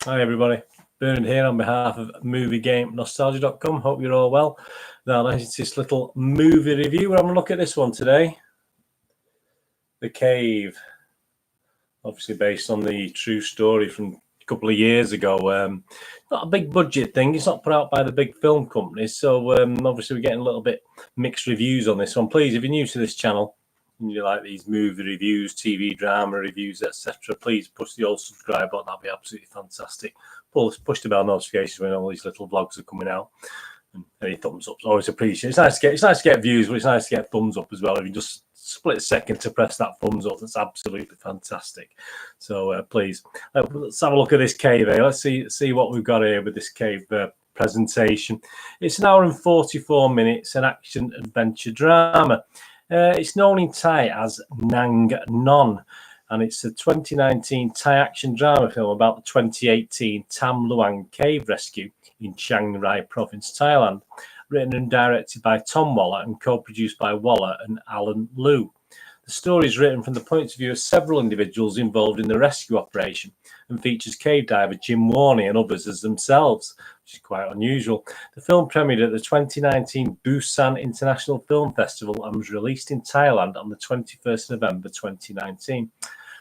Hi everybody, Bernard here on behalf of MovieGameNostalgia.com. Hope you're all well. Now it's this little movie review. We're having a look at this one today. The Cave. Obviously based on the true story from a couple of years ago. Not a big budget thing. It's not put out by the big film companies. So obviously we're getting a little bit mixed reviews on this one. Please, if you're new to this channel, and you like these movie reviews, TV drama reviews, etc., please push the old subscribe button. That'd be absolutely fantastic. Push the bell notifications when all these little vlogs are coming out. And any thumbs ups always appreciated. It's nice to get views, but it's nice to get thumbs up as well. If you just split a second to press that thumbs up, that's absolutely fantastic. So please, let's have a look at this Cave. Let's see what we've got here with this Cave presentation. It's an hour and 44 minutes, an action adventure drama. It's known in Thai as Nang Non, and it's a 2019 Thai action drama film about the 2018 Tam Luang cave rescue in Chiang Rai province, Thailand. Written and directed by Tom Waller and co-produced by Waller and Alan Liu. The story is written from the point of view of several individuals involved in the rescue operation and features cave diver Jim Warney and others as themselves, which is quite unusual. The film premiered at the 2019 Busan International Film Festival and was released in Thailand on the 21st November 2019.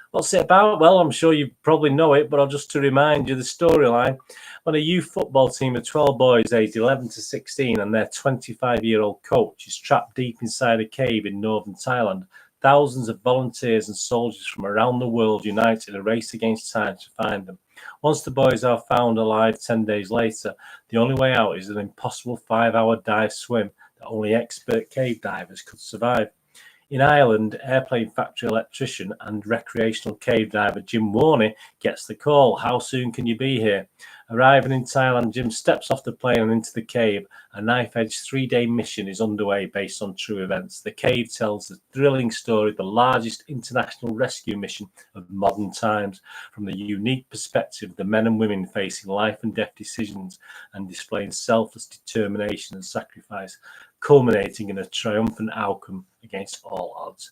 What's it about? Well, I'm sure you probably know it, but just to remind you the storyline. When a youth football team of 12 boys aged 11 to 16 and their 25-year-old coach is trapped deep inside a cave in northern Thailand, thousands of volunteers and soldiers from around the world unite in a race against time to find them. Once the boys are found alive 10 days later, the only way out is an impossible 5-hour dive swim that only expert cave divers could survive. In Ireland, airplane factory electrician and recreational cave diver Jim Warney gets the call. How soon can you be here? Arriving in Thailand, Jim steps off the plane and into the cave. A knife-edged 3-day mission is underway based on true events. The Cave tells the thrilling story of the largest international rescue mission of modern times, from the unique perspective of the men and women facing life and death decisions and displaying selfless determination and sacrifice, culminating in a triumphant outcome against all odds.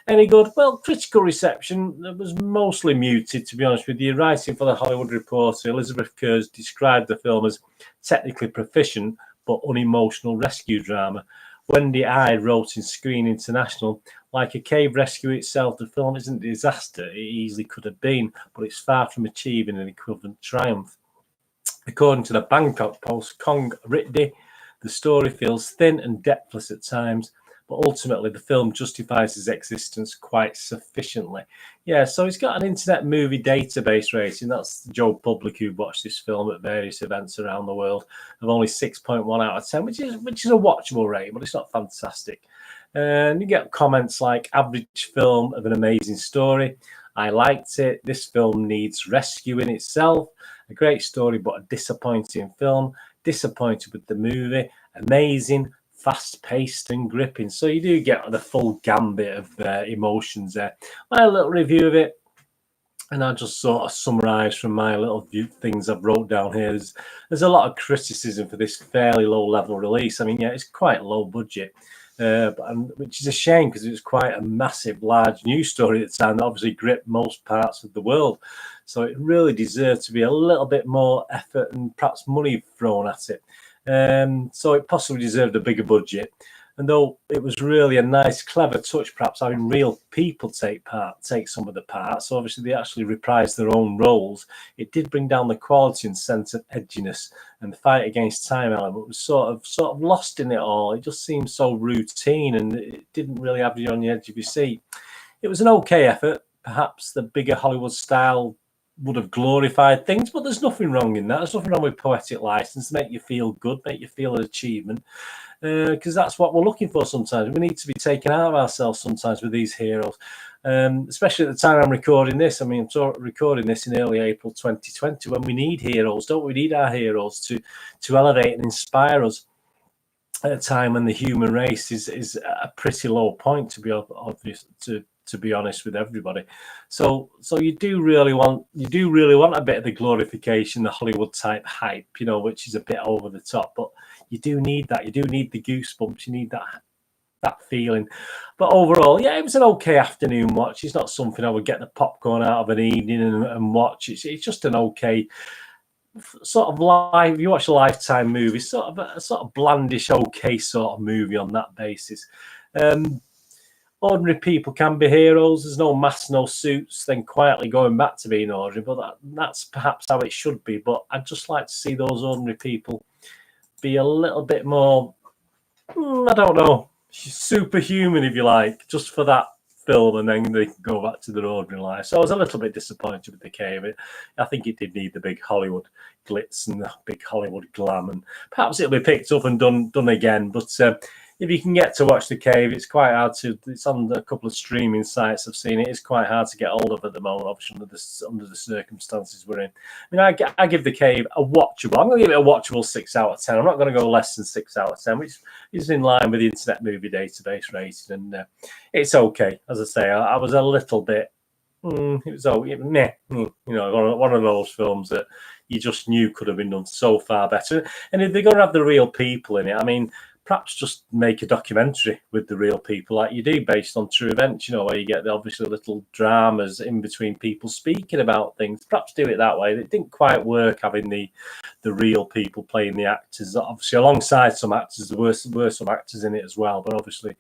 Any good? Well, critical reception was mostly muted, to be honest with you. Writing for The Hollywood Reporter, Elizabeth Kurz described the film as technically proficient but unemotional rescue drama. Wendy I wrote in Screen International, like a cave rescue itself, the film isn't a disaster. It easily could have been, but it's far from achieving an equivalent triumph. According to the Bangkok Post, Kong Ritdi, the story feels thin and depthless at times, but ultimately the film justifies his existence quite sufficiently. Yeah, so it's got an Internet Movie Database rating. That's Joe Public, who watched this film at various events around the world, of only 6.1 out of 10, which is a watchable rating, but it's not fantastic. And you get comments like, average film of an amazing story. I liked it. This film needs rescuing itself. A great story, but a disappointing film. Disappointed with the movie. Amazing, fast-paced and gripping. So you do get the full gambit of emotions there. My little review of it, and I just sort of summarise from my little things I've wrote down here. There's a lot of criticism for this fairly low-level release. I mean, yeah, it's quite low budget, which is a shame because it was quite a massive, large news story at the time that obviously gripped most parts of the world. So it really deserved to be a little bit more effort and perhaps money thrown at it. So it possibly deserved a bigger budget. And though it was really a nice, clever touch, perhaps having real people take some of the parts, so obviously they actually reprised their own roles, it did bring down the quality and sense of edginess, and the fight against time element was sort of lost in it all. It just seemed so routine, and it didn't really have you on the edge of your seat. It was an okay effort. Perhaps the bigger Hollywood style would have glorified things, but there's nothing wrong in that. There's nothing wrong with poetic license to make you feel good, make you feel an achievement, because that's what we're looking for sometimes. We need to be taken out of ourselves sometimes with these heroes, especially at the time I'm recording this. I mean, I'm recording this in early April 2020 when we need heroes, don't we? We need our heroes to elevate and inspire us at a time when the human race is at a pretty low point, to be obvious, to be honest with everybody. So you do really want a bit of the glorification, the Hollywood type hype, which is a bit over the top, but you do need that. You do need the goosebumps. You need that that feeling. But overall, yeah, it was an okay afternoon watch. It's not something I would get the popcorn out of an evening and watch. It's just an okay sort of live. You watch a Lifetime movie, sort of a sort of blandish, okay sort of movie on that basis. Ordinary people can be heroes. There's no masks, no suits, then quietly going back to being ordinary. But that's perhaps how it should be. But I'd just like to see those ordinary people be a little bit more, I don't know, superhuman, if you like, just for that film, and then they can go back to their ordinary life. So I was a little bit disappointed with The Cave. I think it did need the big Hollywood glitz and the big Hollywood glam, and perhaps it'll be picked up and done again. But if you can get to watch The Cave, it's quite hard to. It's on a couple of streaming sites I've seen. It is quite hard to get hold of at the moment, obviously under the circumstances we're in. I mean, I give The Cave a watchable. I'm going to give it a watchable 6 out of 10. I'm not going to go less than 6 out of 10, which is in line with the Internet Movie Database rating, and it's okay. As I say, I was a little bit. It was meh, you know, one of those films that you just knew could have been done so far better. And if they're going to have the real people in it, I mean, perhaps just make a documentary with the real people like you do based on true events, you know, where you get the obviously little dramas in between people speaking about things. Perhaps do it that way. It didn't quite work having the real people playing the actors. Obviously, alongside some actors, there were some actors in it as well, but obviously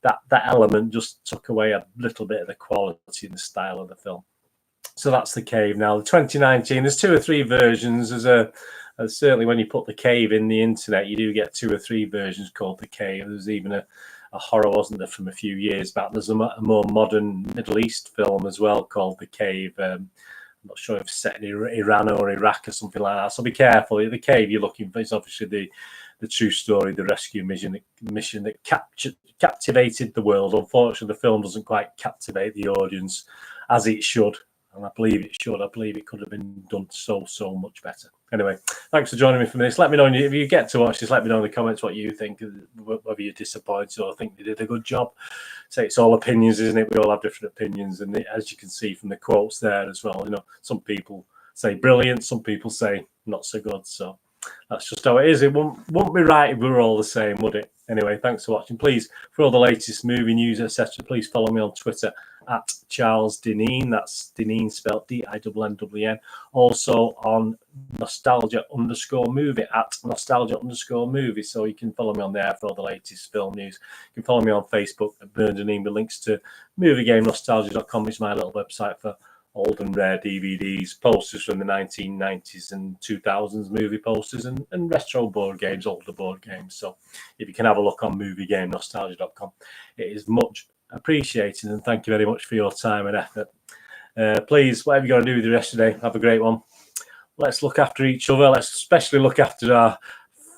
that element just took away a little bit of the quality and the style of the film. So that's The Cave. Now, the 2019, there's 2 or 3 versions. There's certainly when you put The Cave in the internet, you do get 2 or 3 versions called The Cave. There's even a horror, wasn't there, from a few years back. There's a more modern Middle East film as well called The Cave. I'm not sure if it's set in Iran or Iraq or something like that. So be careful. The Cave you're looking for is obviously the true story, the rescue mission that captivated the world. Unfortunately, the film doesn't quite captivate the audience as it should. And I believe it should. I believe it could have been done so much better. Anyway, thanks for joining me for this. Let me know if you get to watch this. Let me know in the comments what you think, whether you're disappointed or think they did a good job. So it's all opinions, isn't it? We all have different opinions, and as you can see from the quotes there as well, you know, some people say brilliant, some people say not so good. So that's just how it is. It won't be right if we were all the same, would it? Anyway, thanks for watching. Please, for all the latest movie news, etc., please follow me on Twitter at Charles Dineen. That's Dineen spelled DINNWN. Also on Nostalgia_movie at Nostalgia_movie. So you can follow me on there for all the latest film news. You can follow me on Facebook at Burn Dineen with links to MovieGameNostalgia.com, which is my little website for old and rare DVDs, posters from the 1990s and 2000s movie posters, and retro board games, older board games. So if you can have a look on MovieGameNostalgia.com, it is much appreciated, and thank you very much for your time and effort. Please, whatever you're going to do with the rest of the day, have a great one. Let's look after each other. Let's especially look after our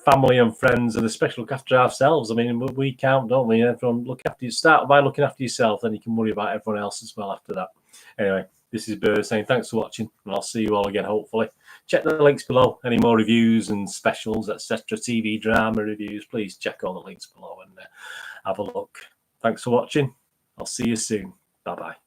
family and friends, and especially look after ourselves. I mean, we count, don't we? Everyone look after you. Start by looking after yourself, then you can worry about everyone else as well after that. Anyway, this is Burr saying thanks for watching, and I'll see you all again, hopefully. Check the links below. Any more reviews and specials, etc., TV drama reviews, please check all the links below and have a look. Thanks for watching. I'll see you soon. Bye-bye.